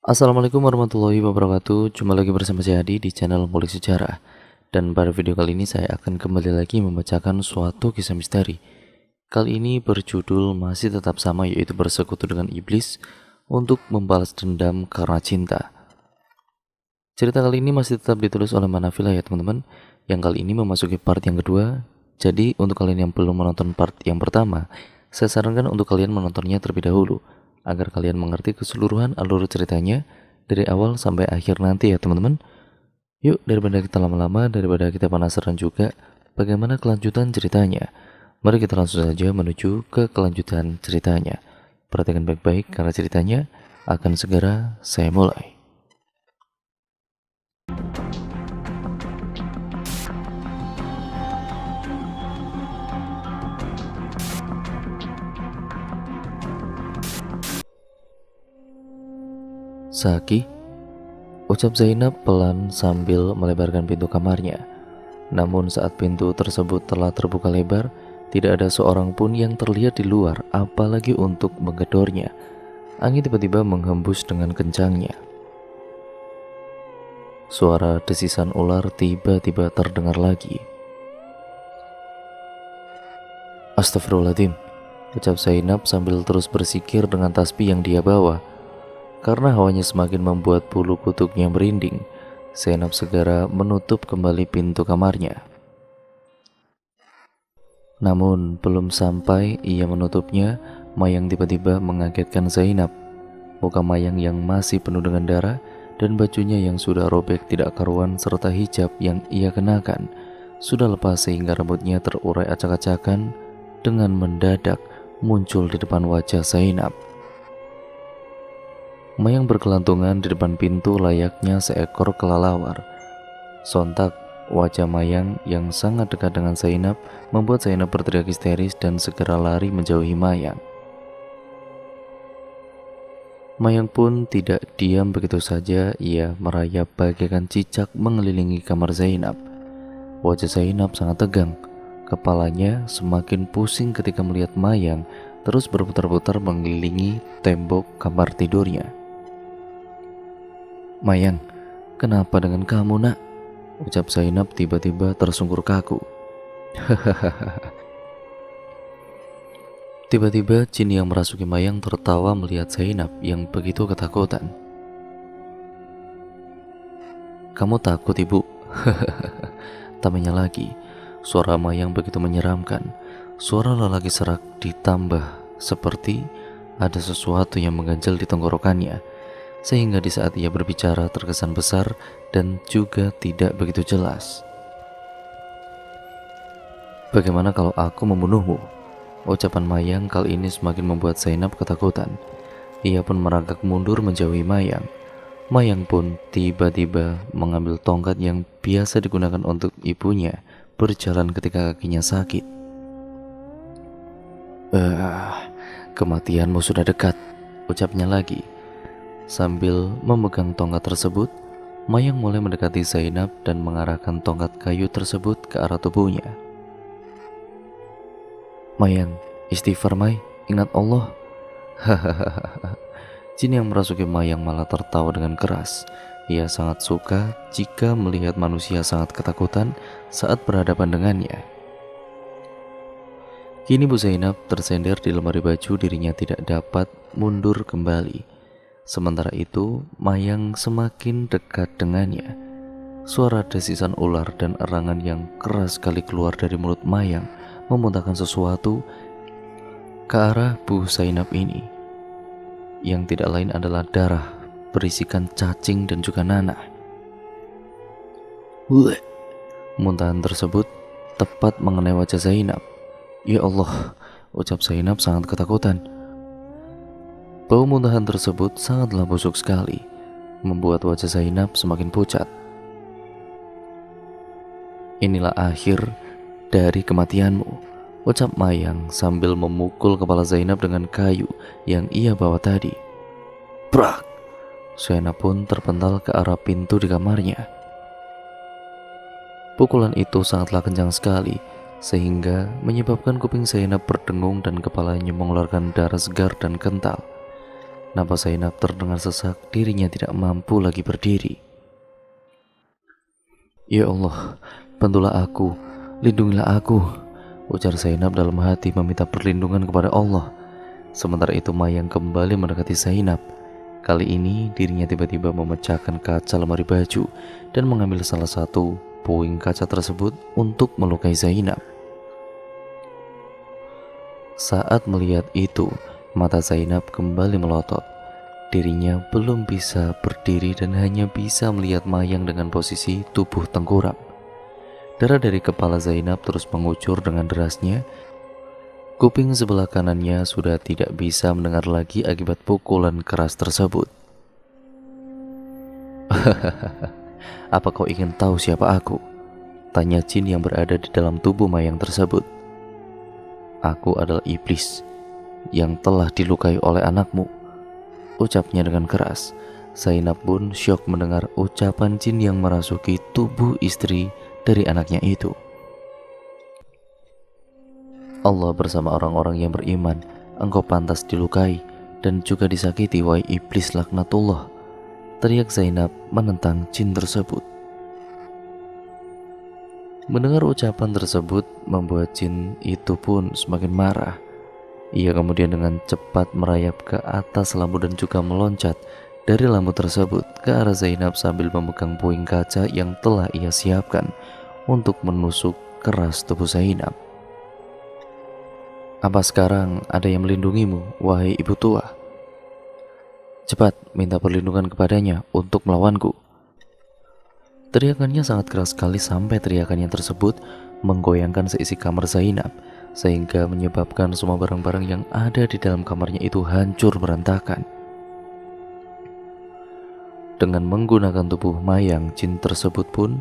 Assalamualaikum warahmatullahi wabarakatuh. Jumpa lagi bersama saya Adi di channel Ngulik Sejarah. Dan pada video kali ini saya akan kembali lagi membacakan suatu kisah misteri. Kali ini berjudul masih tetap sama, yaitu bersekutu dengan iblis untuk membalas dendam karena cinta. Cerita kali ini masih tetap ditulis oleh Manafila ya teman-teman. Yang kali ini memasuki part yang kedua. Jadi untuk kalian yang belum menonton part yang pertama, saya sarankan untuk kalian menontonnya terlebih dahulu agar kalian mengerti keseluruhan alur ceritanya dari awal sampai akhir nanti ya teman-teman. Yuk, daripada kita lama-lama, daripada kita penasaran juga bagaimana kelanjutan ceritanya, mari kita langsung saja menuju ke kelanjutan ceritanya. Perhatikan baik-baik karena ceritanya akan segera saya mulai. Saki, ucap Zainab pelan sambil melebarkan pintu kamarnya. Namun saat pintu tersebut telah terbuka lebar, tidak ada seorang pun yang terlihat di luar, apalagi untuk menggedornya. Angin tiba-tiba menghembus dengan kencangnya. Suara desisan ular tiba-tiba terdengar lagi. Astagfirullahaladzim, ucap Zainab sambil terus bersikir dengan tasbih yang dia bawa. Karena hawanya semakin membuat bulu kuduknya merinding, Zainab segera menutup kembali pintu kamarnya. Namun belum sampai ia menutupnya, Mayang tiba-tiba mengagetkan Zainab. Muka Mayang yang masih penuh dengan darah dan bajunya yang sudah robek tidak karuan serta hijab yang ia kenakan sudah lepas sehingga rambutnya terurai acak-acakan dengan mendadak muncul di depan wajah Zainab. Mayang berkelantungan di depan pintu layaknya seekor kelelawar. Sontak, wajah Mayang yang sangat dekat dengan Zainab membuat Zainab berteriak histeris dan segera lari menjauhi Mayang. Mayang pun tidak diam begitu saja, ia merayap bagaikan cicak mengelilingi kamar Zainab. Wajah Zainab sangat tegang, kepalanya semakin pusing ketika melihat Mayang terus berputar-putar mengelilingi tembok kamar tidurnya. "Mayang, kenapa dengan kamu nak?" ucap Zainab tiba-tiba tersungkur kaku. Tiba-tiba jin yang merasuki Mayang tertawa melihat Zainab yang begitu ketakutan. "Kamu takut ibu?" Taminya lagi. Suara Mayang begitu menyeramkan. Suara lelaki serak ditambah seperti ada sesuatu yang mengganjal di tenggorokannya, sehingga di saat ia berbicara terkesan besar dan juga tidak begitu jelas. "Bagaimana kalau aku membunuhmu?" Ucapan Mayang kali ini semakin membuat Zainab ketakutan. Ia pun merangkak mundur menjauhi Mayang. Mayang pun tiba-tiba mengambil tongkat yang biasa digunakan untuk ibunya berjalan ketika kakinya sakit. Kematianmu sudah dekat," ucapnya lagi. Sambil memegang tongkat tersebut, Mayang mulai mendekati Zainab dan mengarahkan tongkat kayu tersebut ke arah tubuhnya. "Mayang, istighfar May, ingat Allah." Hahaha. Jin yang merasuki Mayang malah tertawa dengan keras. Ia sangat suka jika melihat manusia sangat ketakutan saat berhadapan dengannya. Kini Bu Zainab tersender di lemari baju, dirinya tidak dapat mundur kembali. Sementara itu, Mayang semakin dekat dengannya. Suara desisan ular dan erangan yang keras sekali keluar dari mulut Mayang memuntahkan sesuatu ke arah Bu Zainab ini, yang tidak lain adalah darah berisikan cacing dan juga nanah. Muntahan tersebut tepat mengenai wajah Zainab. "Ya Allah," ucap Zainab sangat ketakutan. Bau muntahan tersebut sangatlah busuk sekali, membuat wajah Zainab semakin pucat. "Inilah akhir dari kematianmu," ucap Mayang sambil memukul kepala Zainab dengan kayu yang ia bawa tadi. Brak! Zainab pun terpental ke arah pintu di kamarnya. Pukulan itu sangatlah kencang sekali, sehingga menyebabkan kuping Zainab berdengung dan kepalanya mengeluarkan darah segar dan kental. Napas Zainab terdengar sesak, dirinya tidak mampu lagi berdiri. Ya Allah, bantulah aku, lindungilah aku, ujar Zainab dalam hati meminta perlindungan kepada Allah. Sementara itu Mayang kembali mendekati Zainab. Kali ini dirinya tiba-tiba memecahkan kaca lemari baju dan mengambil salah satu puing kaca tersebut untuk melukai Zainab. Saat melihat itu, mata Zainab kembali melotot. Dirinya belum bisa berdiri dan hanya bisa melihat Mayang dengan posisi tubuh tengkurap. Darah dari kepala Zainab terus mengucur dengan derasnya. Kuping sebelah kanannya sudah tidak bisa mendengar lagi akibat pukulan keras tersebut. Apa kau ingin tahu siapa aku? Tanya jin yang berada di dalam tubuh Mayang tersebut. Aku adalah iblis yang telah dilukai oleh anakmu, ucapnya dengan keras. Zainab pun syok mendengar ucapan jin yang merasuki tubuh istri dari anaknya itu. Allah bersama orang-orang yang beriman, engkau pantas dilukai dan juga disakiti, wahai iblis laknatullah, teriak Zainab menentang jin tersebut. Mendengar ucapan tersebut membuat jin itu pun semakin marah. Ia kemudian dengan cepat merayap ke atas lampu dan juga meloncat dari lampu tersebut ke arah Zainab sambil memegang puing kaca yang telah ia siapkan untuk menusuk keras tubuh Zainab. Apa sekarang ada yang melindungimu, wahai ibu tua? Cepat minta perlindungan kepadanya untuk melawanku. Teriakannya sangat keras sekali sampai teriakannya tersebut menggoyangkan seisi kamar Zainab, sehingga menyebabkan semua barang-barang yang ada di dalam kamarnya itu hancur berantakan. Dengan menggunakan tubuh Mayang, jin tersebut pun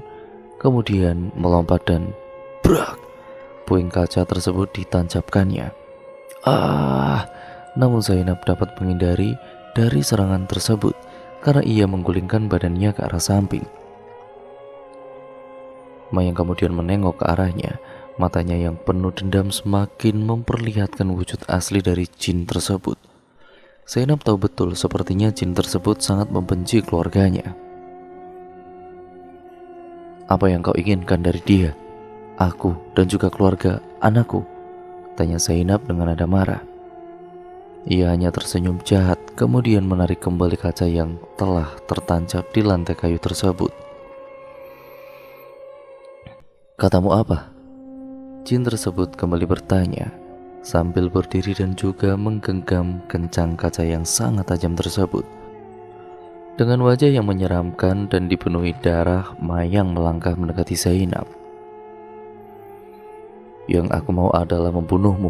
kemudian melompat dan brak, puing kaca tersebut ditancapkannya. Namun Zainab dapat menghindari dari serangan tersebut karena ia menggulingkan badannya ke arah samping. Mayang kemudian menengok ke arahnya. Matanya yang penuh dendam semakin memperlihatkan wujud asli dari jin tersebut. Zainab tahu betul sepertinya jin tersebut sangat membenci keluarganya. Apa yang kau inginkan dari dia? Aku dan juga keluarga anakku, tanya Zainab dengan nada marah. Ia hanya tersenyum jahat, kemudian menarik kembali kaca yang telah tertancap di lantai kayu tersebut. Katamu apa? Jin tersebut kembali bertanya sambil berdiri dan juga menggenggam kencang kaca yang sangat tajam tersebut. Dengan wajah yang menyeramkan dan dipenuhi darah, Mayang melangkah mendekati Zainab. Yang aku mau adalah membunuhmu,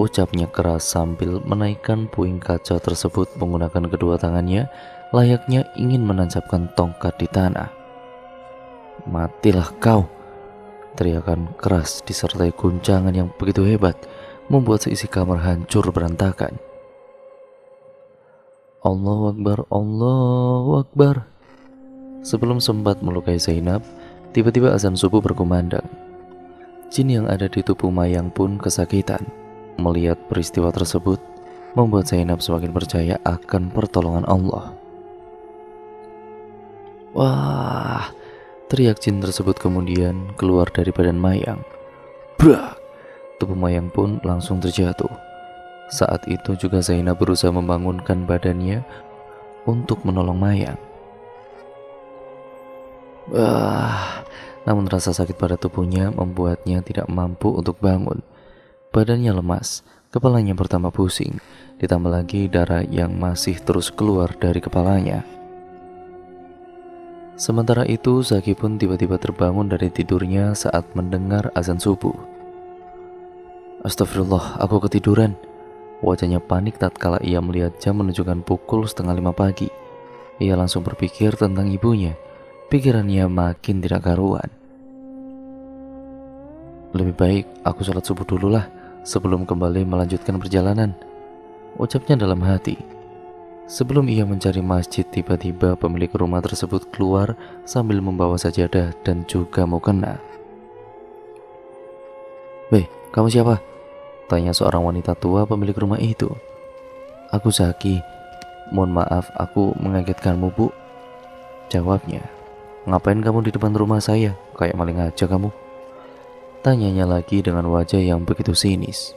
ucapnya keras sambil menaikkan puing kaca tersebut menggunakan kedua tangannya layaknya ingin menancapkan tongkat di tanah. Matilah kau! Teriakan keras disertai guncangan yang begitu hebat membuat seisi kamar hancur berantakan. Allahu Akbar, Allahu Akbar. Sebelum sempat melukai Zainab, tiba-tiba azan subuh berkumandang. Jin yang ada di tubuh Mayang pun kesakitan. Melihat peristiwa tersebut membuat Zainab semakin percaya akan pertolongan Allah. Wah! Teriak jin tersebut kemudian keluar dari badan Mayang. Brak! Tubuh Mayang pun langsung terjatuh. Saat itu juga Zainab berusaha membangunkan badannya untuk menolong Mayang. Namun rasa sakit pada tubuhnya membuatnya tidak mampu untuk bangun. Badannya lemas, kepalanya bertambah pusing, ditambah lagi darah yang masih terus keluar dari kepalanya. Sementara itu, Zaki pun tiba-tiba terbangun dari tidurnya saat mendengar azan subuh. Astagfirullah, aku ketiduran. Wajahnya panik tatkala ia melihat jam menunjukkan pukul 4:30 pagi. Ia langsung berpikir tentang ibunya. Pikirannya makin tidak karuan. Lebih baik aku sholat subuh dululah sebelum kembali melanjutkan perjalanan, ucapnya dalam hati. Sebelum ia mencari masjid, tiba-tiba pemilik rumah tersebut keluar sambil membawa sajadah dan juga mukena. Weh, kamu siapa? Tanya seorang wanita tua pemilik rumah itu. Aku Zaki. Mohon maaf aku mengagetkanmu, Bu. Jawabnya. Ngapain kamu di depan rumah saya? Kayak maling aja kamu. Tanyanya lagi dengan wajah yang begitu sinis.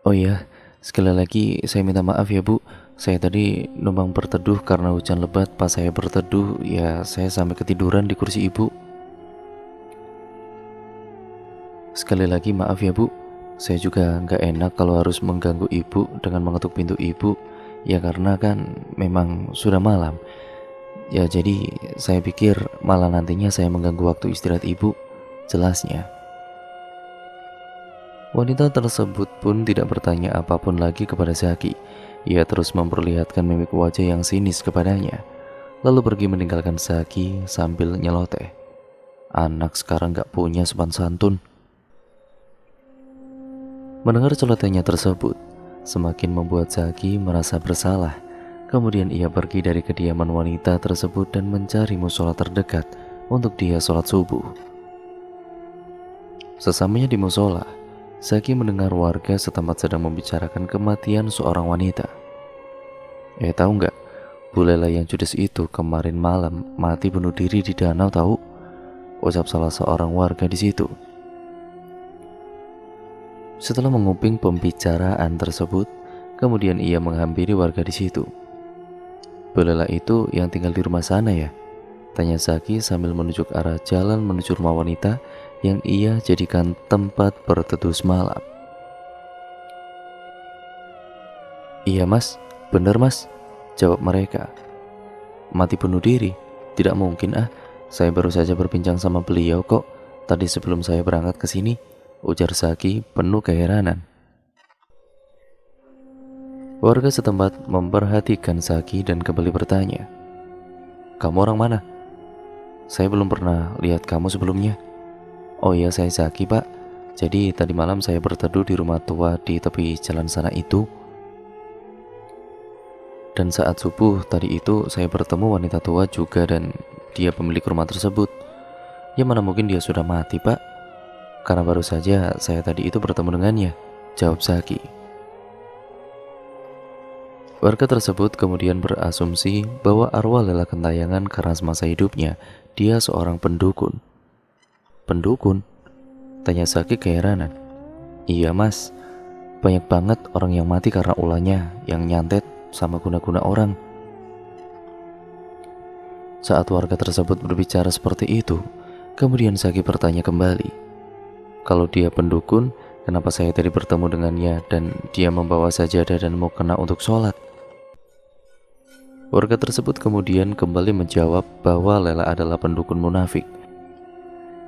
Oh iya, sekali lagi saya minta maaf ya Bu. Saya tadi numpang berteduh karena hujan lebat. Pas saya berteduh, ya saya sampai ketiduran di kursi Ibu. Sekali lagi maaf ya Bu. Saya juga nggak enak kalau harus mengganggu Ibu dengan mengetuk pintu Ibu. Ya karena kan memang sudah malam. Ya jadi saya pikir malah nantinya saya mengganggu waktu istirahat Ibu. Jelasnya. Wanita tersebut pun tidak bertanya apapun lagi kepada Zaki. Ia terus memperlihatkan mimik wajah yang sinis kepadanya, lalu pergi meninggalkan Zaki sambil nyeloteh. Anak sekarang gak punya sopan santun. Mendengar celotehnya tersebut, semakin membuat Zaki merasa bersalah. Kemudian ia pergi dari kediaman wanita tersebut dan mencari musola terdekat untuk dia sholat subuh. Sesamanya di musola, Zaki mendengar warga setempat sedang membicarakan kematian seorang wanita. Tahu nggak, Bu Lela yang judes itu kemarin malam mati bunuh diri di danau tahu? Ucap salah seorang warga di situ. Setelah menguping pembicaraan tersebut, kemudian ia menghampiri warga di situ. Bu Lela itu yang tinggal di rumah sana ya? Tanya Zaki sambil menunjuk arah jalan menuju rumah wanita yang ia jadikan tempat berteduh semalam. Iya mas, bener mas, jawab mereka. Mati bunuh diri? Tidak mungkin ah, saya baru saja berbincang sama beliau kok tadi sebelum saya berangkat ke sini, ujar Zaki penuh keheranan. Warga setempat memperhatikan Zaki dan kembali bertanya, kamu orang mana? Saya belum pernah lihat kamu sebelumnya. Oh iya, saya Zaki pak. Jadi tadi malam saya berteduh di rumah tua di tepi jalan sana itu. Dan saat subuh tadi itu saya bertemu wanita tua juga dan dia pemilik rumah tersebut. Ya mana mungkin dia sudah mati pak. Karena baru saja saya tadi itu bertemu dengannya, jawab Zaki. Warga tersebut kemudian berasumsi bahwa arwah Lela Gentayangan karena semasa hidupnya dia seorang pendukun. Pendukun? Tanya Zaki keheranan. Iya mas, banyak banget orang yang mati karena ulahnya yang nyantet sama guna-guna orang. Saat warga tersebut berbicara seperti itu, kemudian Zaki bertanya kembali. Kalau dia pendukun, kenapa saya tadi bertemu dengannya dan dia membawa sajadah dan mau kena untuk sholat? Warga tersebut kemudian kembali menjawab bahwa Lela adalah pendukun munafik.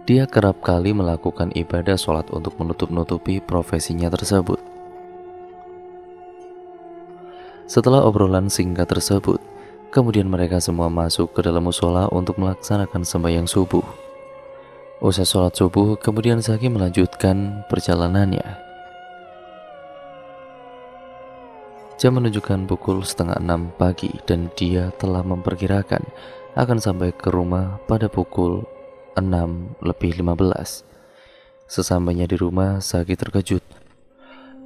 Dia kerap kali melakukan ibadah sholat untuk menutup-nutupi profesinya tersebut. Setelah obrolan singkat tersebut, kemudian mereka semua masuk ke dalam musola untuk melaksanakan sembahyang subuh. Usai sholat subuh, kemudian Zaki melanjutkan perjalanannya. Jam menunjukkan pukul 5:30 pagi dan dia telah memperkirakan akan sampai ke rumah pada pukul 6:15. Sesampainya di rumah, Zaki terkejut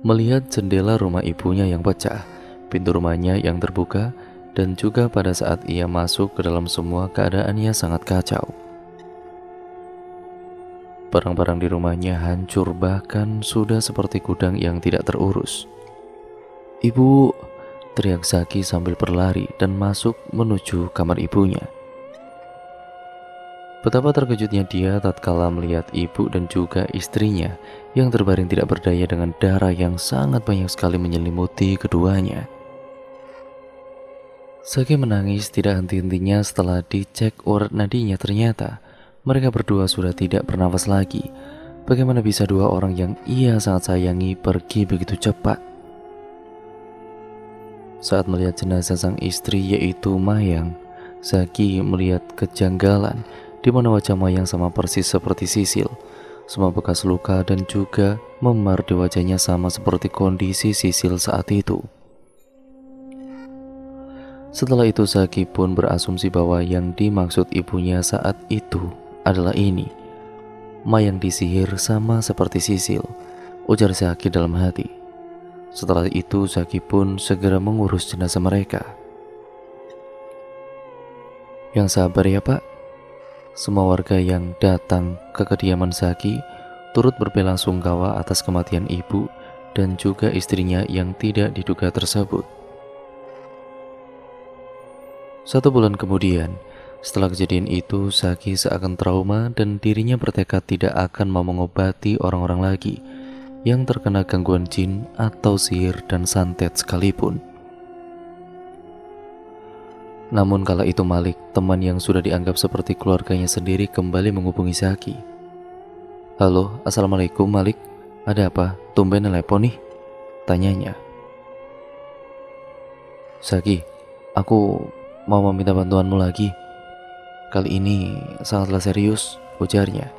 melihat jendela rumah ibunya yang pecah, pintu rumahnya yang terbuka, dan juga pada saat ia masuk ke dalam semua keadaannya sangat kacau. Barang-barang di rumahnya hancur, bahkan sudah seperti gudang yang tidak terurus. Ibu, teriak Zaki sambil berlari dan masuk menuju kamar ibunya. Betapa terkejutnya dia tatkala melihat ibu dan juga istrinya yang terbaring tidak berdaya dengan darah yang sangat banyak sekali menyelimuti keduanya. Zaki menangis tidak henti-hentinya setelah dicek urat nadinya. Ternyata mereka berdua sudah tidak bernafas lagi. Bagaimana bisa dua orang yang ia sangat sayangi pergi begitu cepat? Saat melihat jenazah sang istri yaitu Mayang, Zaki melihat kejanggalan di mana wajah Mayang sama persis seperti Sisil. Semua bekas luka dan juga memar di wajahnya sama seperti kondisi Sisil saat itu. Setelah itu Zaki pun berasumsi bahwa yang dimaksud ibunya saat itu adalah ini. Mayang disihir sama seperti Sisil, ujar Zaki dalam hati. Setelah itu Zaki pun segera mengurus jenazah mereka. Yang sabar ya Pak. Semua warga yang datang ke kediaman Zaki turut berbelasungkawa atas kematian ibu dan juga istrinya yang tidak diduga tersebut. 1 bulan kemudian, setelah kejadian itu, Zaki seakan trauma dan dirinya bertekad tidak akan mau mengobati orang-orang lagi yang terkena gangguan jin atau sihir dan santet sekalipun. Namun kala itu Malik, teman yang sudah dianggap seperti keluarganya sendiri, kembali menghubungi Zaki. "Halo, assalamualaikum Malik. Ada apa? Tumben telepon nih?" tanyanya. "Zaki, aku mau meminta bantuanmu lagi. Kali ini sangatlah serius," ujarnya.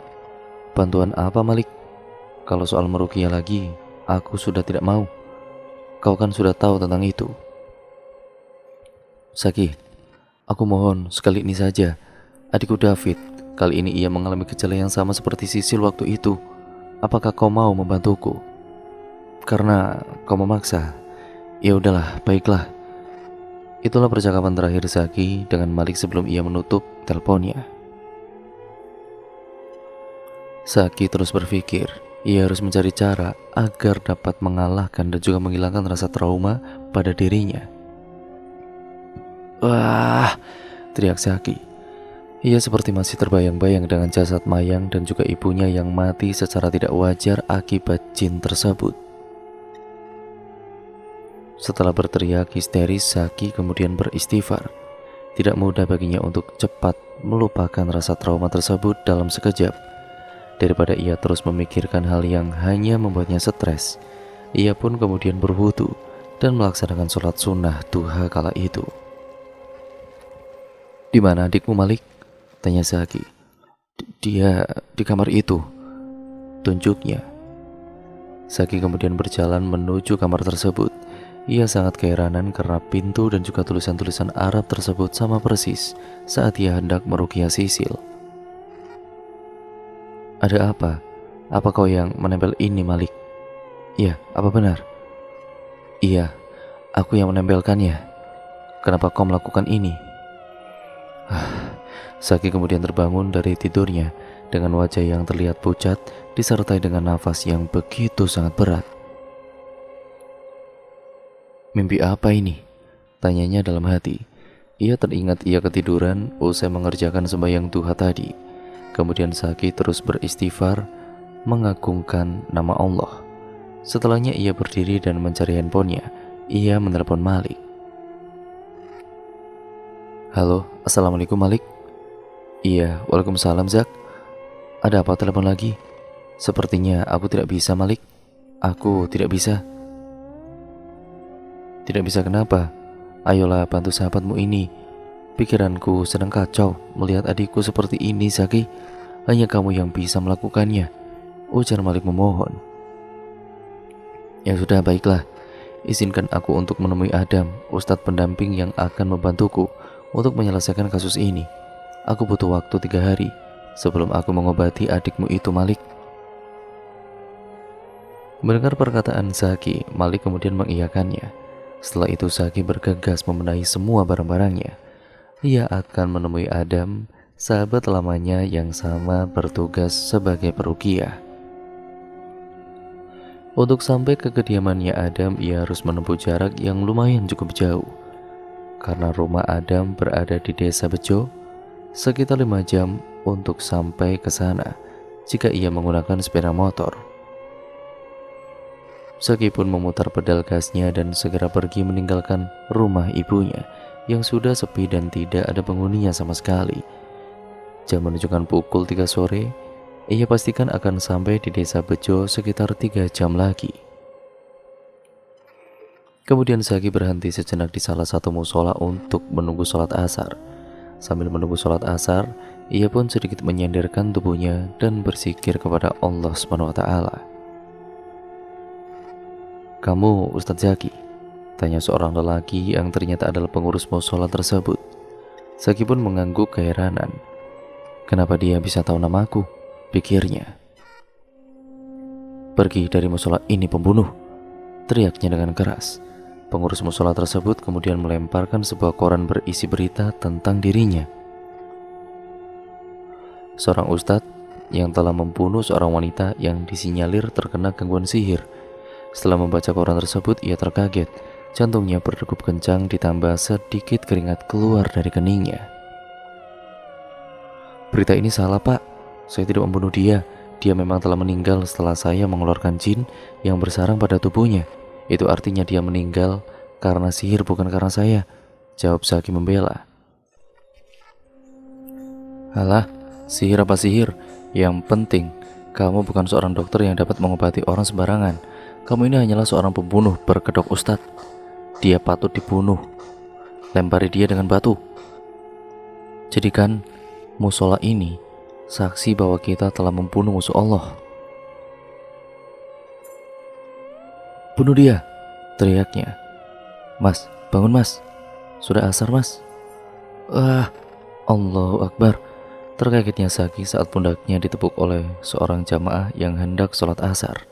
"Bantuan apa Malik? Kalau soal meruqyah lagi, aku sudah tidak mau. Kau kan sudah tahu tentang itu." "Zaki, aku mohon sekali ini saja. Adikku David, kali ini ia mengalami gejala yang sama seperti Sisil waktu itu. Apakah kau mau membantuku? Karena kau memaksa." "Ya udahlah, baiklah." Itulah percakapan terakhir Zaki dengan Malik sebelum ia menutup teleponnya. Zaki terus berpikir, ia harus mencari cara agar dapat mengalahkan dan juga menghilangkan rasa trauma pada dirinya. "Wah!" teriak Zaki. Ia seperti masih terbayang-bayang dengan jasad Mayang dan juga ibunya yang mati secara tidak wajar akibat jin tersebut. Setelah berteriak histeris, Zaki kemudian beristighfar. Tidak mudah baginya untuk cepat melupakan rasa trauma tersebut dalam sekejap. Daripada ia terus memikirkan hal yang hanya membuatnya stres, ia pun kemudian berwudu dan melaksanakan sholat sunnah duha kala itu. "Di mana adikmu Malik?" tanya Zaki. Dia di kamar itu," tunjuknya. Zaki kemudian berjalan menuju kamar tersebut. Ia sangat keheranan karena pintu dan juga tulisan-tulisan Arab tersebut sama persis saat ia hendak meruqyah Sisil. "Ada apa? Apa kau yang menempel ini Malik?" "Ya, apa benar?" "Iya, aku yang menempelkannya. Kenapa kau melakukan ini?" Zaki kemudian terbangun dari tidurnya dengan wajah yang terlihat pucat disertai dengan nafas yang begitu sangat berat. "Mimpi apa ini?" tanyanya dalam hati. Ia teringat ia ketiduran usai mengerjakan sembahyang duha tadi. Kemudian Zaki terus beristighfar, mengagungkan nama Allah. Setelahnya ia berdiri dan mencari handphonenya. Ia menelepon Malik. "Halo, assalamualaikum Malik." "Iya, waalaikumsalam Zak. Ada apa telepon lagi?" "Sepertinya aku tidak bisa Malik. Aku tidak bisa." "Tidak bisa kenapa? Ayolah bantu sahabatmu ini. Pikiranku sedang kacau melihat adikku seperti ini Zaki. Hanya kamu yang bisa melakukannya," ujar Malik memohon. "Ya sudah, baiklah. Izinkan aku untuk menemui Adam, ustadz pendamping yang akan membantuku untuk menyelesaikan kasus ini. Aku butuh waktu 3 hari sebelum aku mengobati adikmu itu Malik." Mendengar perkataan Zaki, Malik kemudian mengiyakannya. Setelah itu Zaki bergegas membenahi semua barang-barangnya. Ia akan menemui Adam, sahabat lamanya yang sama bertugas sebagai peruqyah. Untuk sampai ke kediamannya Adam, ia harus menempuh jarak yang lumayan cukup jauh. Karena rumah Adam berada di desa Bejo, sekitar 5 jam untuk sampai ke sana jika ia menggunakan sepeda motor. Zaki pun memutar pedal gasnya dan segera pergi meninggalkan rumah ibunya yang sudah sepi dan tidak ada penghuninya sama sekali. Jam menunjukkan pukul 3 sore, ia pastikan akan sampai di desa Bejo sekitar 3 jam lagi. Kemudian Zaki berhenti sejenak di salah satu musola untuk menunggu sholat asar. Sambil menunggu sholat asar, ia pun sedikit menyenderkan tubuhnya dan berzikir kepada Allah SWT. "Kamu Ustadz Zaki?" tanya seorang lelaki yang ternyata adalah pengurus musola tersebut. Zaki pun mengangguk keheranan. Kenapa dia bisa tahu namaku? Pikirnya. "Pergi dari musola ini pembunuh," teriaknya dengan keras. Pengurus musola tersebut kemudian melemparkan sebuah koran berisi berita tentang dirinya. Seorang ustadz yang telah membunuh seorang wanita yang disinyalir terkena gangguan sihir. Setelah membaca koran tersebut, ia terkaget. Jantungnya berdegup kencang ditambah sedikit keringat keluar dari keningnya. "Berita ini salah, Pak. Saya tidak membunuh dia. Dia memang telah meninggal setelah saya mengeluarkan jin yang bersarang pada tubuhnya. Itu artinya dia meninggal karena sihir, bukan karena saya," jawab Zaki membela. "Alah, sihir apa sihir? Yang penting, kamu bukan seorang dokter yang dapat mengobati orang sembarangan. Kamu ini hanyalah seorang pembunuh berkedok ustadz. Dia patut dibunuh. Lempari dia dengan batu. Jadikan musola ini saksi bahwa kita telah membunuh musuh Allah." "Bunuh dia!" teriaknya. "Mas, bangun mas. Sudah asar mas." Allahu Akbar. Terkagetnya Zaki saat pundaknya ditepuk oleh seorang jamaah yang hendak sholat asar.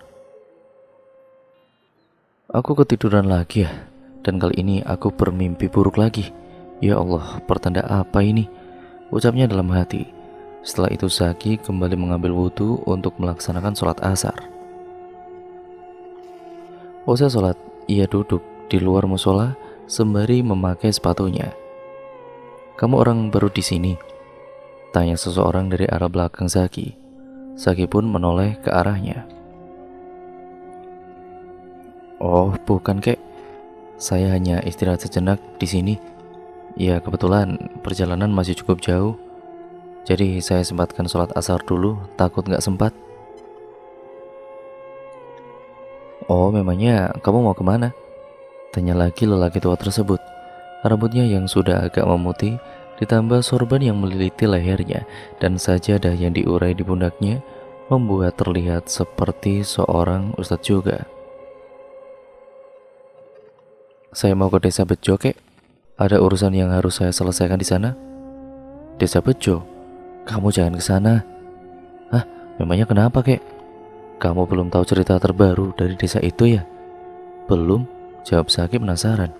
"Aku ketiduran lagi ya, dan kali ini aku bermimpi buruk lagi. Ya Allah, pertanda apa ini?" ucapnya dalam hati. Setelah itu Zaki kembali mengambil wudhu untuk melaksanakan sholat asar. Usai sholat, ia duduk di luar musola sembari memakai sepatunya. "Kamu orang baru di sini?" tanya seseorang dari arah belakang Zaki. Zaki pun menoleh ke arahnya. "Oh, bukan kek. Saya hanya istirahat sejenak di sini. Ya, kebetulan perjalanan masih cukup jauh. Jadi saya sempatkan sholat asar dulu, takut nggak sempat." "Oh, memangnya kamu mau kemana?" tanya lagi lelaki tua tersebut. Rambutnya yang sudah agak memutih ditambah sorban yang meliliti lehernya dan sajadah yang diurai di pundaknya membuat terlihat seperti seorang ustadz juga. "Saya mau ke desa Bejo, kek. Ada urusan yang harus saya selesaikan di sana." "Desa Bejo? Kamu jangan ke sana." "Hah, memangnya kenapa, kek? Kamu belum tahu cerita terbaru dari desa itu ya?" "Belum," jawab Zaki penasaran.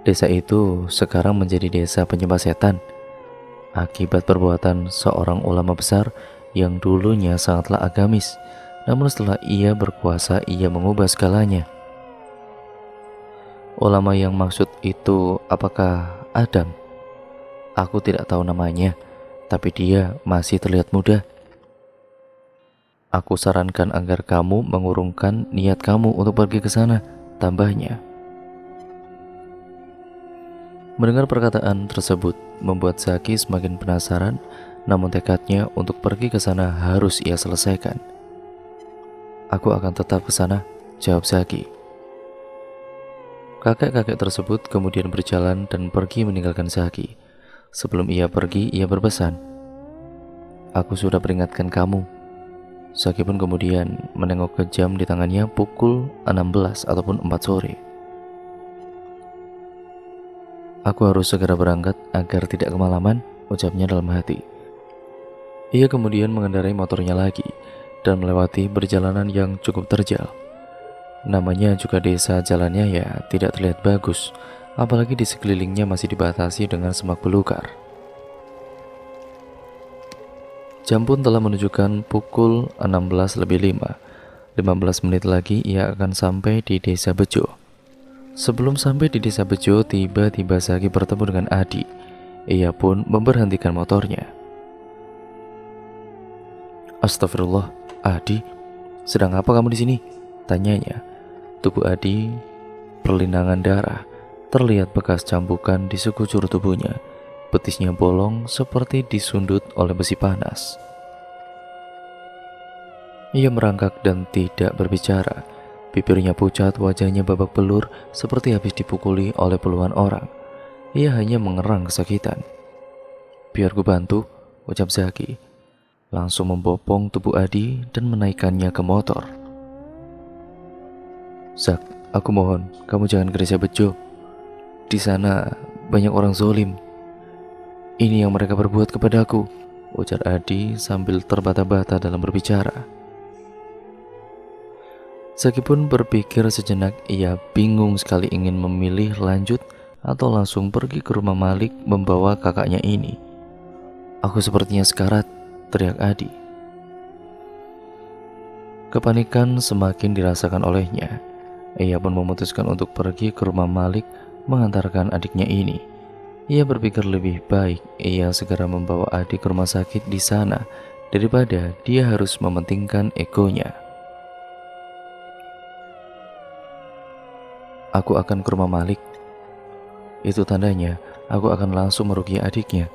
"Desa itu sekarang menjadi desa penyembah setan akibat perbuatan seorang ulama besar yang dulunya sangatlah agamis, namun setelah ia berkuasa ia mengubah segalanya." "Ulama yang maksud itu apakah Adam?" "Aku tidak tahu namanya, tapi dia masih terlihat muda. Aku sarankan agar kamu mengurungkan niat kamu untuk pergi ke sana," tambahnya. Mendengar perkataan tersebut membuat Zaki semakin penasaran, namun tekadnya untuk pergi ke sana harus ia selesaikan. "Aku akan tetap ke sana," jawab Zaki. Kakek-kakek tersebut kemudian berjalan dan pergi meninggalkan Zaki. Sebelum ia pergi, ia berpesan, "Aku sudah peringatkan kamu." Zaki pun kemudian menengok ke jam di tangannya pukul 16 ataupun 4 sore. "Aku harus segera berangkat agar tidak kemalaman," ucapnya dalam hati. Ia kemudian mengendarai motornya lagi dan melewati perjalanan yang cukup terjal. Namanya juga desa, jalannya ya tidak terlihat bagus, apalagi di sekelilingnya masih dibatasi dengan semak belukar. Jam pun telah menunjukkan pukul 16:05. 15 menit lagi ia akan sampai di desa Bejo. Sebelum sampai di desa Bejo, tiba-tiba Zaki bertemu dengan Adi. Ia pun memberhentikan motornya. "Astagfirullah, Adi, sedang apa kamu di sini?" tanyanya. Tubuh Adi perlinangan darah, terlihat bekas cambukan di sekujur tubuhnya. Betisnya bolong seperti disundut oleh besi panas. Ia merangkak dan tidak berbicara. Bibirnya pucat, wajahnya babak belur seperti habis dipukuli oleh puluhan orang. Ia hanya mengerang kesakitan. "Biar ku bantu," ucap Zaki. Langsung membopong tubuh Adi dan menaikkannya ke motor. "Zak, aku mohon, kamu jangan ke desa Bejo. Di sana banyak orang zolim. Ini yang mereka berbuat kepadaku," ujar Adi sambil terbata-bata dalam berbicara. Saki pun berpikir sejenak. Ia bingung sekali ingin memilih lanjut atau langsung pergi ke rumah Malik membawa kakaknya ini. "Aku sepertinya sekarat," teriak Adi. Kepanikan semakin dirasakan olehnya. Ia pun memutuskan untuk pergi ke rumah Malik mengantarkan adiknya ini. Ia berpikir lebih baik ia segera membawa adik ke rumah sakit di sana daripada dia harus mementingkan egonya. "Aku akan ke rumah Malik. Itu tandanya aku akan langsung merugi adiknya.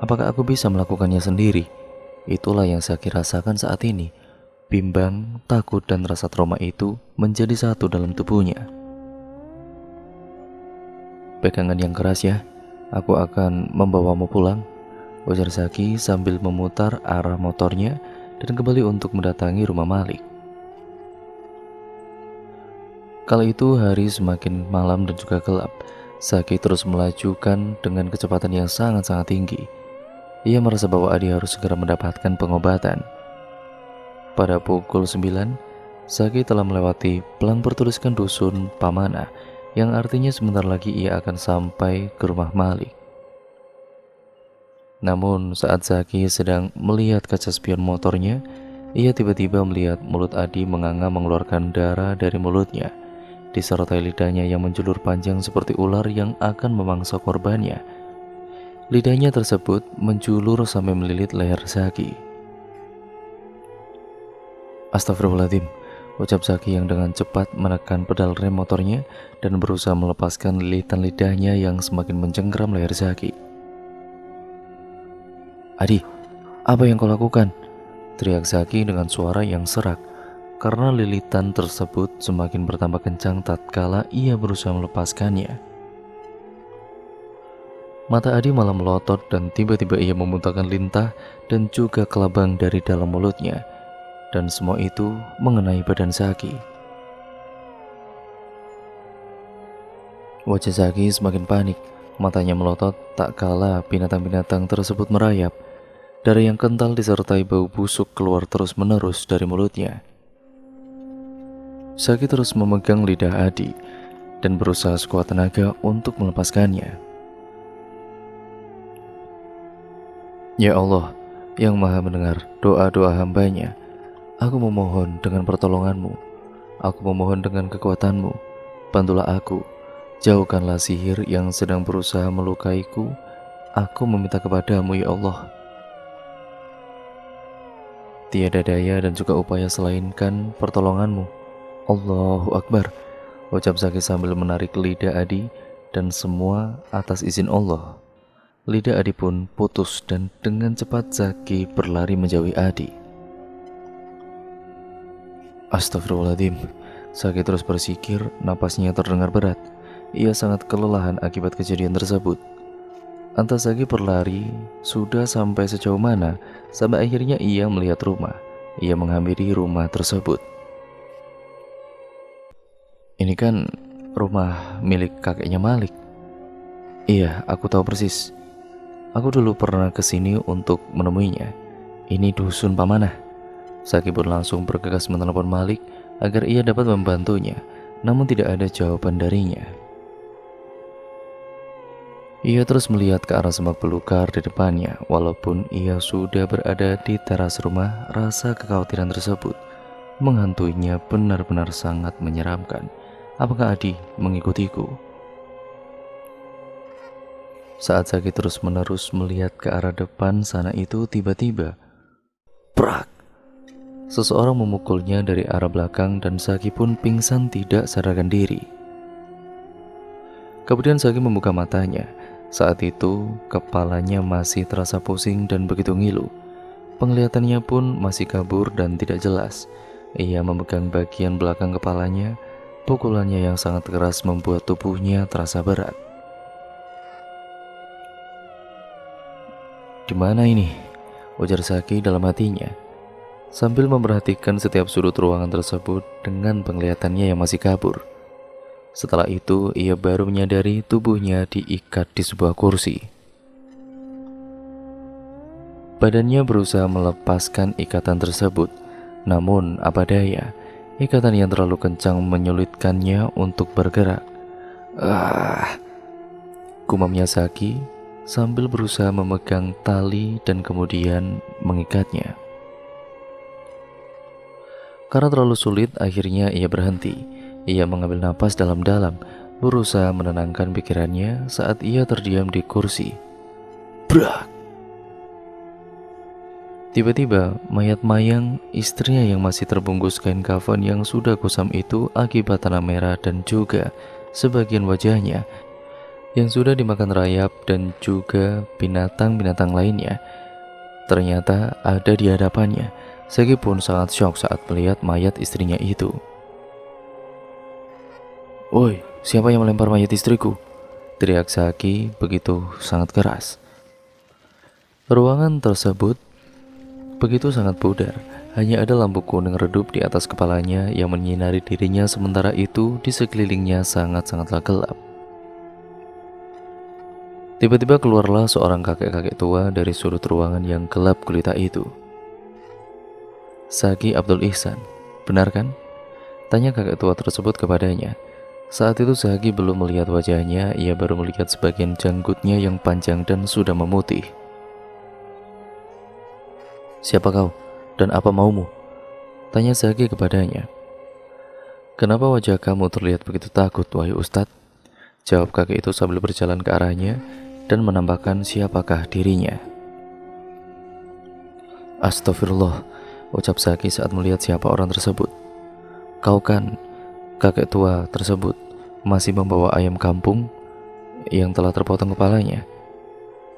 Apakah aku bisa melakukannya sendiri?" Itulah yang Zaki rasakan saat ini. Bimbang, takut, dan rasa trauma itu menjadi satu dalam tubuhnya. "Pegangan yang keras ya, aku akan membawamu pulang," ujar Zaki sambil memutar arah motornya dan kembali untuk mendatangi rumah Malik. Kala itu hari semakin malam dan juga gelap. Zaki terus melajukan dengan kecepatan yang sangat-sangat tinggi. Ia merasa bahwa Adi harus segera mendapatkan pengobatan. Pada pukul 9, Zaki telah melewati pelang bertuliskan dusun Pamana, yang artinya sebentar lagi ia akan sampai ke rumah Malik. Namun saat Zaki sedang melihat kaca spion motornya, ia tiba-tiba melihat mulut Adi menganga mengeluarkan darah dari mulutnya, disertai lidahnya yang menjulur panjang seperti ular yang akan memangsa korbannya. Lidahnya tersebut menjulur sampai melilit leher Zaki. "Astagfirullahaladzim," ucap Zaki yang dengan cepat menekan pedal rem motornya dan berusaha melepaskan lilitan lidahnya yang semakin mencengkeram leher Zaki. "Adi, apa yang kau lakukan?" teriak Zaki dengan suara yang serak, karena lilitan tersebut semakin bertambah kencang tatkala ia berusaha melepaskannya. Mata Adi malah melotot dan tiba-tiba ia memuntahkan lintah dan juga kelabang dari dalam mulutnya. Dan semua itu mengenai badan Zaki. Wajah Zaki semakin panik, matanya melotot tak kala binatang-binatang tersebut merayap. Darah yang kental disertai bau busuk keluar terus-menerus dari mulutnya. Zaki terus memegang lidah Adi dan berusaha sekuat tenaga untuk melepaskannya. "Ya Allah, yang maha mendengar doa-doa hambanya, aku memohon dengan pertolonganmu, aku memohon dengan kekuatanmu, bantulah aku, jauhkanlah sihir yang sedang berusaha melukaiku, aku meminta kepadamu ya Allah." "Tiada daya dan juga upaya selainkan pertolonganmu. Allahu Akbar," ucap Zaki sambil menarik lidah Adi, dan semua atas izin Allah. Lidah Adi pun putus dan dengan cepat Zaki berlari menjauhi Adi. Astagfirullahaladzim, Zaki terus bersikir, napasnya terdengar berat. Ia sangat kelelahan akibat kejadian tersebut. Entah Zaki berlari sudah sampai sejauh mana, sampai akhirnya ia melihat rumah. Ia menghampiri rumah tersebut. "Ini kan rumah milik kakeknya Malik." "Iya, aku tahu persis. Aku dulu pernah kesini untuk menemuinya. Ini dusun Pamanah." Zaki pun langsung bergegas menelepon Malik agar ia dapat membantunya, namun tidak ada jawaban darinya. Ia terus melihat ke arah semak belukar di depannya. Walaupun ia sudah berada di teras rumah, rasa kekhawatiran tersebut menghantuinya benar-benar sangat menyeramkan. Apakah Adi mengikutiku? Saat Zaki terus-menerus melihat ke arah depan sana itu, tiba-tiba prak! Seseorang memukulnya dari arah belakang dan Zaki pun pingsan tidak sadarkan diri. Kemudian Zaki membuka matanya. Saat itu kepalanya masih terasa pusing dan begitu ngilu. Penglihatannya pun masih kabur dan tidak jelas. Ia memegang bagian belakang kepalanya. Pukulannya yang sangat keras membuat tubuhnya terasa berat. "Di mana ini?" ujar Zaki dalam hatinya, sambil memperhatikan setiap sudut ruangan tersebut dengan penglihatannya yang masih kabur. Setelah itu ia baru menyadari tubuhnya diikat di sebuah kursi. Badannya berusaha melepaskan ikatan tersebut, namun apa daya, Ikatan yang terlalu kencang menyulitkannya untuk bergerak. Ah, gumamnya Saki sambil berusaha memegang tali dan kemudian mengikatnya. Karena terlalu sulit, akhirnya ia berhenti. Ia mengambil napas dalam-dalam, berusaha menenangkan pikirannya saat ia terdiam di kursi. Brak! Tiba-tiba, mayat Mayang, istrinya yang masih terbungkus kain kafan yang sudah kusam itu akibat tanah merah dan juga sebagian wajahnya yang sudah dimakan rayap dan juga binatang-binatang lainnya, ternyata ada di hadapannya. Sagi pun sangat syok saat melihat mayat istrinya itu. "Woi, siapa yang melempar mayat istriku?" teriak Sagi begitu sangat keras. Ruangan tersebut begitu sangat pudar. Hanya ada lampu kuning redup di atas kepalanya yang menyinari dirinya, sementara itu di sekelilingnya sangat-sangatlah gelap. Tiba-tiba keluarlah seorang kakek-kakek tua dari sudut ruangan yang gelap gulita itu. "Sagi Abdul Ihsan, benar kan?" tanya kakek tua tersebut kepadanya. Saat itu Sagi belum melihat wajahnya, ia baru melihat sebagian janggutnya yang panjang dan sudah memutih. "Siapa kau dan apa maumu?" tanya Sagi kepadanya. "Kenapa wajah kamu terlihat begitu takut, wahai Ustadz?" jawab kakek itu sambil berjalan ke arahnya dan menambahkan siapakah dirinya. "Astagfirullah," ucap Sagi saat melihat siapa orang tersebut. "Kau kan?" Kakek tua tersebut masih membawa ayam kampung yang telah terpotong kepalanya.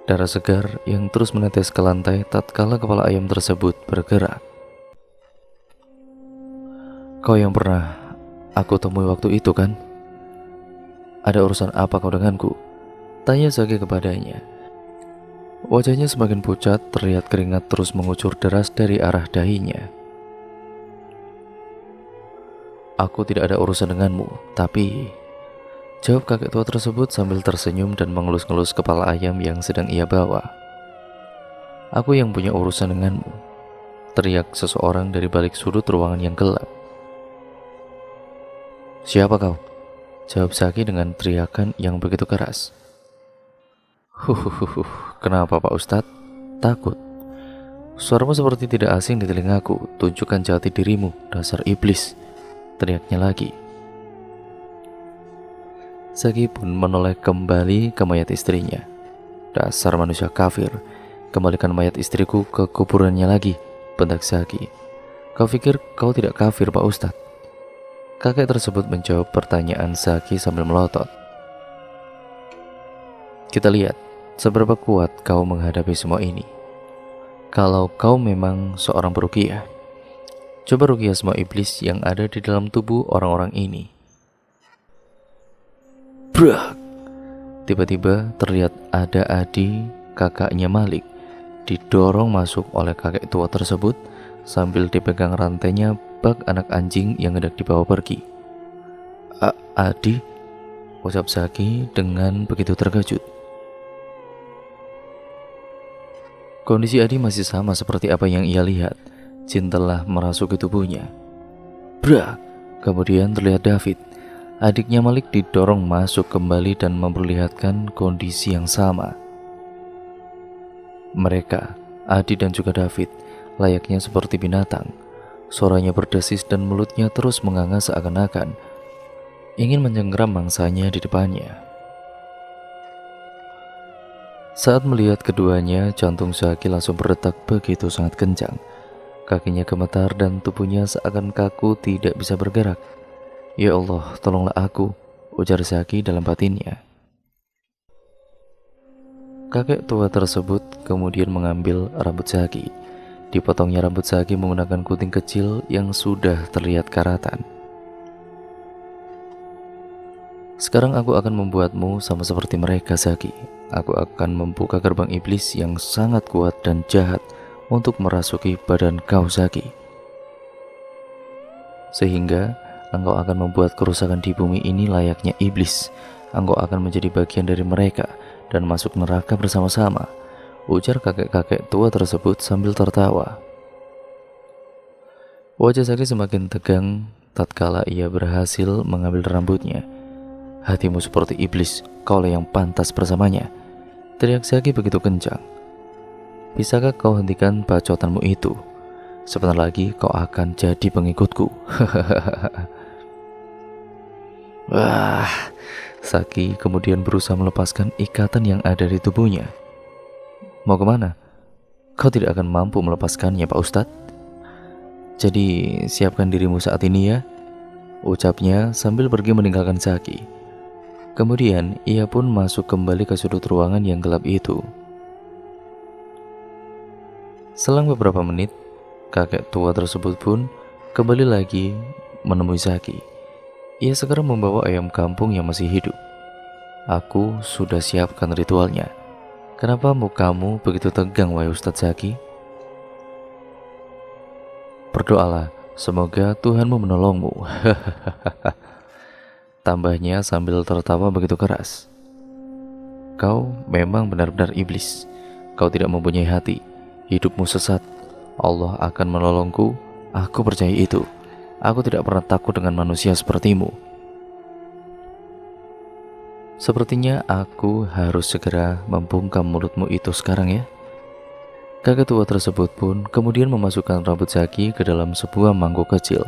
Darah segar yang terus menetes ke lantai tatkala kepala ayam tersebut bergerak. "Kau yang pernah aku temui waktu itu kan? Ada urusan apa kau denganku?" tanya Sagi kepadanya. Wajahnya semakin pucat, terlihat keringat terus mengucur deras dari arah dahinya. "Aku tidak ada urusan denganmu, tapi..." jawab kakek tua tersebut sambil tersenyum dan mengelus-ngelus kepala ayam yang sedang ia bawa. "Aku yang punya urusan denganmu," teriak seseorang dari balik sudut ruangan yang gelap. "Siapa kau?" jawab Sagi dengan teriakan yang begitu keras. Kenapa Pak Ustadz? Takut? Suaramu seperti tidak asing di telingaku. Tunjukkan jati dirimu, dasar iblis," teriaknya lagi. Sagi pun menoleh kembali ke mayat istrinya. "Dasar manusia kafir, kembalikan mayat istriku ke kuburannya lagi," bentak Sagi. "Kau pikir kau tidak kafir, Pak Ustadz?" Kakek tersebut menjawab pertanyaan Sagi sambil melotot. "Kita lihat seberapa kuat kau menghadapi semua ini. Kalau kau memang seorang peruqyah, coba ruqyah semua iblis yang ada di dalam tubuh orang-orang ini." Brak! Tiba-tiba terlihat ada Adi, kakaknya Malik, didorong masuk oleh kakek tua tersebut sambil dipegang rantainya bak anak anjing yang hendak dibawa pergi. Adi?" ucap Sagi dengan begitu terkejut. Kondisi Adi masih sama seperti apa yang ia lihat. Jin telah merasuki tubuhnya. Brak! Kemudian terlihat David, adiknya Malik, didorong masuk kembali dan memperlihatkan kondisi yang sama. Mereka, Adi dan juga David, layaknya seperti binatang. Suaranya berdesis dan mulutnya terus menganga seakan-akan ingin menyenggram mangsanya di depannya. Saat melihat keduanya, jantung Sagi langsung berdetak begitu sangat kencang. Kakinya gemetar dan tubuhnya seakan kaku tidak bisa bergerak. "Ya Allah, tolonglah aku," ujar Sagi dalam batinnya. Kakek tua tersebut kemudian mengambil rambut Sagi. Dipotongnya rambut Sagi menggunakan gunting kecil yang sudah terlihat karatan. "Sekarang aku akan membuatmu sama seperti mereka, Sagi. Aku akan membuka gerbang iblis yang sangat kuat dan jahat untuk merasuki badan kau, Sagi. Sehingga engkau akan membuat kerusakan di bumi ini layaknya iblis. Engkau akan menjadi bagian dari mereka dan masuk neraka bersama-sama," ujar kakek-kakek tua tersebut sambil tertawa. Wajah Sagi semakin tegang tatkala ia berhasil mengambil rambutnya. "Hatimu seperti iblis, kaulah yang pantas bersamanya," teriak Zaki begitu kencang. "Bisakah kau hentikan bacotanmu itu? Sebentar lagi kau akan jadi pengikutku." Wah, Zaki kemudian berusaha melepaskan ikatan yang ada di tubuhnya. "Mau kemana? Kau tidak akan mampu melepaskannya, Pak Ustadz. Jadi siapkan dirimu saat ini ya," ucapnya sambil pergi meninggalkan Zaki. Kemudian ia pun masuk kembali ke sudut ruangan yang gelap itu. Selang beberapa menit, kakek tua tersebut pun kembali lagi menemui Zaki. Ia segera membawa ayam kampung yang masih hidup. "Aku sudah siapkan ritualnya. Kenapa mukamu begitu tegang, wahai Ustadz Zaki? Berdoalah, semoga Tuhanmu menolongmu," tambahnya sambil tertawa begitu keras. "Kau memang benar-benar iblis. Kau tidak mempunyai hati. Hidupmu sesat. Allah akan menolongku. Aku percaya itu. Aku tidak pernah takut dengan manusia sepertimu." "Sepertinya aku harus segera membungkam mulutmu itu sekarang ya." Kakek tua tersebut pun kemudian memasukkan rambut Zaki ke dalam sebuah mangkuk kecil.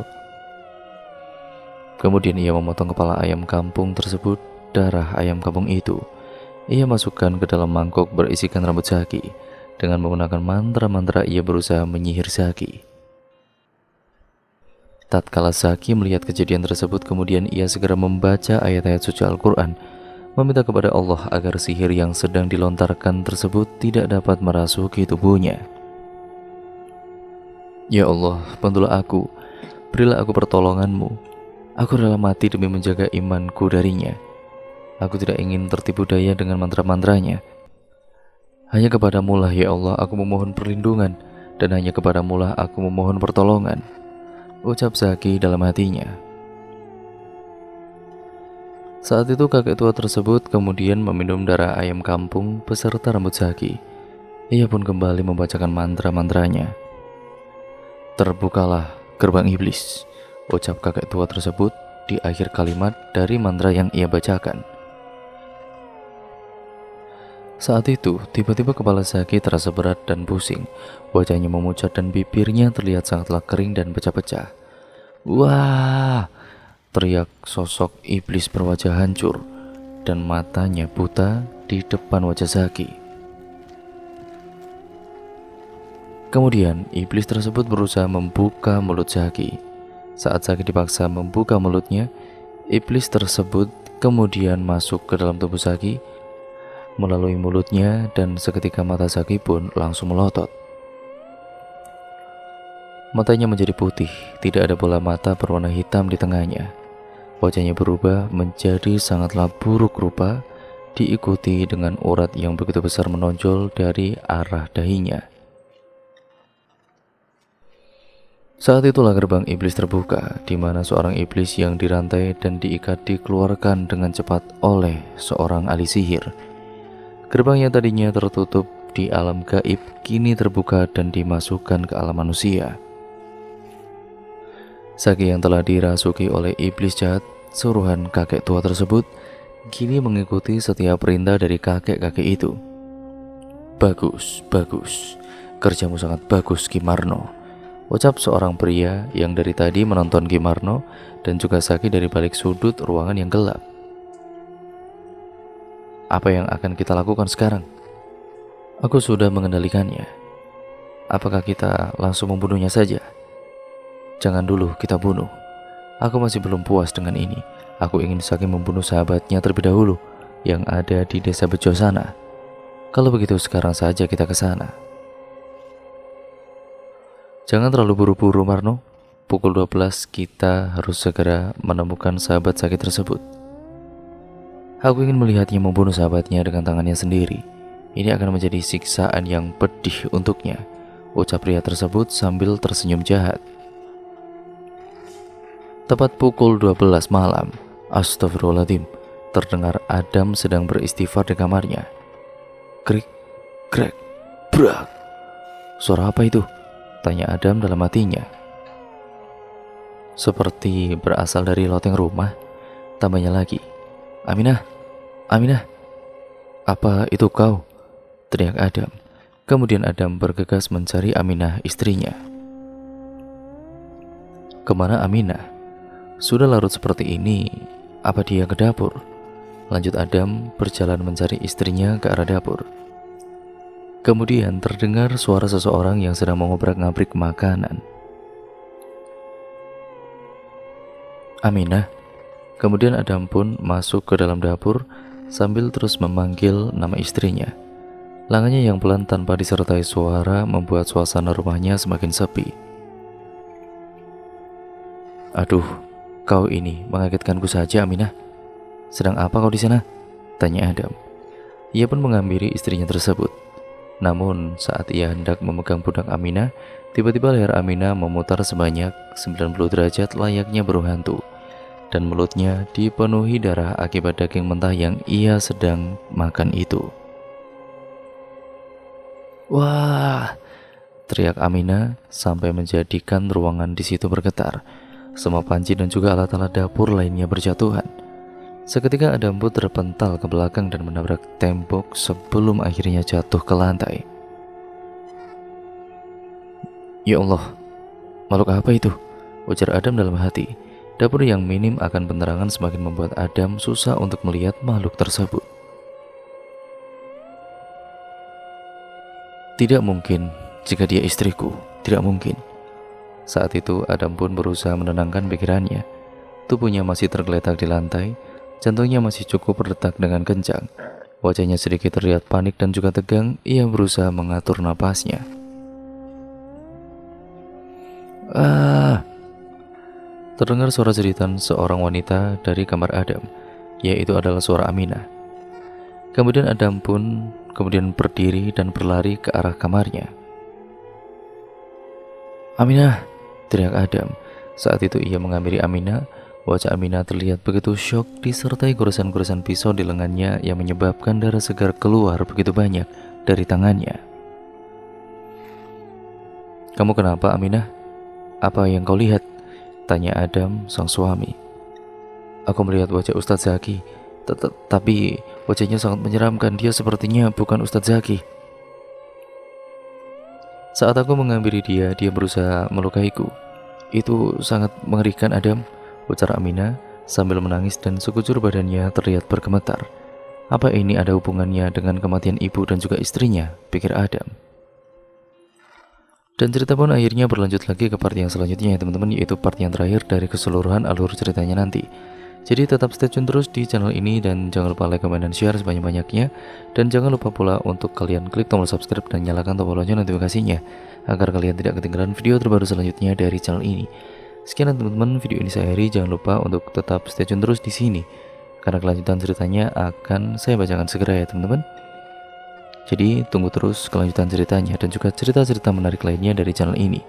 Kemudian ia memotong kepala ayam kampung tersebut. Darah ayam kampung itu ia masukkan ke dalam mangkok berisikan rambut Zaki. Dengan menggunakan mantra-mantra ia berusaha menyihir Zaki. Tatkala Zaki melihat kejadian tersebut, kemudian ia segera membaca ayat-ayat suci Al-Quran, meminta kepada Allah agar sihir yang sedang dilontarkan tersebut tidak dapat merasuki tubuhnya. "Ya Allah, bantulah aku. Berilah aku pertolonganmu. Aku rela mati demi menjaga imanku darinya. Aku tidak ingin tertipu daya dengan mantra-mantranya. Hanya kepadamu lah ya Allah aku memohon perlindungan, dan hanya kepadamu lah aku memohon pertolongan," ucap Zaki dalam hatinya. Saat itu kakek tua tersebut kemudian meminum darah ayam kampung beserta rambut Zaki. Ia pun kembali membacakan mantra-mantranya. "Terbukalah gerbang iblis," ucap kakek tua tersebut di akhir kalimat dari mantra yang ia bacakan. Saat itu, tiba-tiba kepala Zaki terasa berat dan pusing. Wajahnya memucat dan bibirnya terlihat sangatlah kering dan pecah-pecah. "Wah!" teriak sosok iblis berwajah hancur dan matanya buta di depan wajah Zaki. Kemudian, iblis tersebut berusaha membuka mulut Zaki. Saat Zaki dipaksa membuka mulutnya, iblis tersebut kemudian masuk ke dalam tubuh Zaki melalui mulutnya, dan seketika mata Zaki pun langsung melotot. Matanya menjadi putih, tidak ada bola mata berwarna hitam di tengahnya. Wajahnya berubah menjadi sangatlah buruk rupa, diikuti dengan urat yang begitu besar menonjol dari arah dahinya. Saat itulah gerbang iblis terbuka, di mana seorang iblis yang dirantai dan diikat dikeluarkan dengan cepat oleh seorang ahli sihir. Gerbang yang tadinya tertutup di alam gaib kini terbuka dan dimasukkan ke alam manusia. Zaki yang telah dirasuki oleh iblis jahat suruhan kakek tua tersebut kini mengikuti setiap perintah dari kakek-kakek itu. "Bagus, bagus. Kerjamu sangat bagus, Ki Marno," ucap seorang pria yang dari tadi menonton Ki Marno dan juga Zaki dari balik sudut ruangan yang gelap. "Apa yang akan kita lakukan sekarang? Aku sudah mengendalikannya. Apakah kita langsung membunuhnya saja?" "Jangan dulu kita bunuh. Aku masih belum puas dengan ini. Aku ingin Zaki membunuh sahabatnya terlebih dahulu yang ada di desa Bejo sana. Kalau begitu sekarang saja kita ke sana." "Jangan terlalu buru-buru, Marno. Pukul 12 kita harus segera menemukan sahabat Zaki tersebut. Aku ingin melihatnya membunuh sahabatnya dengan tangannya sendiri. Ini akan menjadi siksaan yang pedih untuknya," ucap pria tersebut sambil tersenyum jahat. Tepat pukul 12 malam, astagfirullahaladzim, terdengar Adam sedang beristighfar di kamarnya. Krik, krek, brak. "Suara apa itu?" tanya Adam dalam hatinya. seperti berasal dari loteng rumah. Tambahnya lagi, "Aminah, Aminah, apa itu kau?" teriak Adam. Kemudian Adam bergegas mencari Aminah, istrinya. "Kemana Aminah? Sudah larut seperti ini, apa dia ke dapur?" Lanjut Adam berjalan mencari istrinya ke arah dapur. Kemudian terdengar suara seseorang yang sedang mengobrak-ngabrik makanan. "Aminah." Kemudian Adam pun masuk ke dalam dapur sambil terus memanggil nama istrinya. Langkahnya yang pelan tanpa disertai suara membuat suasana rumahnya semakin sepi. "Aduh, kau ini mengagetkanku saja, Aminah. Sedang apa kau di sana?" tanya Adam. Ia pun menghampiri istrinya tersebut. Namun saat ia hendak memegang pundak Aminah, tiba-tiba leher Aminah memutar sebanyak 90 derajat layaknya burung hantu, dan mulutnya dipenuhi darah akibat daging mentah yang ia sedang makan itu. "Wah!" teriak Aminah sampai menjadikan ruangan di situ bergetar. Semua panci dan juga alat-alat dapur lainnya berjatuhan. Seketika Adam pun terpental ke belakang dan menabrak tembok sebelum akhirnya jatuh ke lantai. "Ya Allah, makhluk apa itu?" ujar Adam dalam hati. Dapur yang minim akan penerangan semakin membuat Adam susah untuk melihat makhluk tersebut. Tidak mungkin jika dia istriku, tidak mungkin. Saat itu Adam pun berusaha menenangkan pikirannya. Tubuhnya masih tergeletak di lantai, jantungnya masih cukup berdetak dengan kencang. Wajahnya sedikit terlihat panik dan juga tegang. Ia berusaha mengatur napasnya. "Ah!" Terdengar suara jeritan seorang wanita dari kamar Adam, yaitu adalah suara Aminah. Kemudian Adam pun berdiri dan berlari ke arah kamarnya. "Aminah!" teriak Adam. Saat itu ia menghampiri Aminah. Wajah Aminah terlihat begitu syok disertai goresan-goresan pisau di lengannya yang menyebabkan darah segar keluar begitu banyak dari tangannya. "Kamu kenapa, Aminah? Apa yang kau lihat?" tanya Adam, sang suami. "Aku melihat wajah Ustadz Zaki, tapi wajahnya sangat menyeramkan. Dia sepertinya bukan Ustadz Zaki. Saat aku menghampiri dia berusaha melukaiku. Itu sangat mengerikan, Adam," ujar Aminah sambil menangis dan sekujur badannya terlihat bergemetar. Apa ini ada hubungannya dengan kematian ibu dan juga istrinya, pikir Adam. Dan cerita pun akhirnya berlanjut lagi ke part yang selanjutnya ya teman-teman, yaitu part yang terakhir dari keseluruhan alur ceritanya nanti. Jadi tetap stay tune terus di channel ini dan jangan lupa like, comment, dan share sebanyak-banyaknya. Dan jangan lupa pula untuk kalian klik tombol subscribe dan nyalakan tombol lonceng notifikasinya agar kalian tidak ketinggalan video terbaru selanjutnya dari channel ini. Sekian teman-teman, video ini saya akhiri. Jangan lupa untuk tetap stay tune terus di sini karena kelanjutan ceritanya akan saya bacakan segera ya teman-teman. Jadi tunggu terus kelanjutan ceritanya dan juga cerita-cerita menarik lainnya dari channel ini.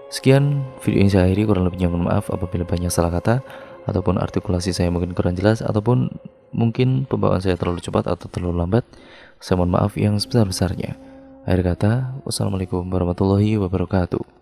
Sekian video ini saya akhiri, kurang lebihnya mohon maaf apabila banyak salah kata ataupun artikulasi saya mungkin kurang jelas ataupun mungkin pembawaan saya terlalu cepat atau terlalu lambat. Saya mohon maaf yang sebesar-besarnya. Akhir kata, wassalamualaikum warahmatullahi wabarakatuh.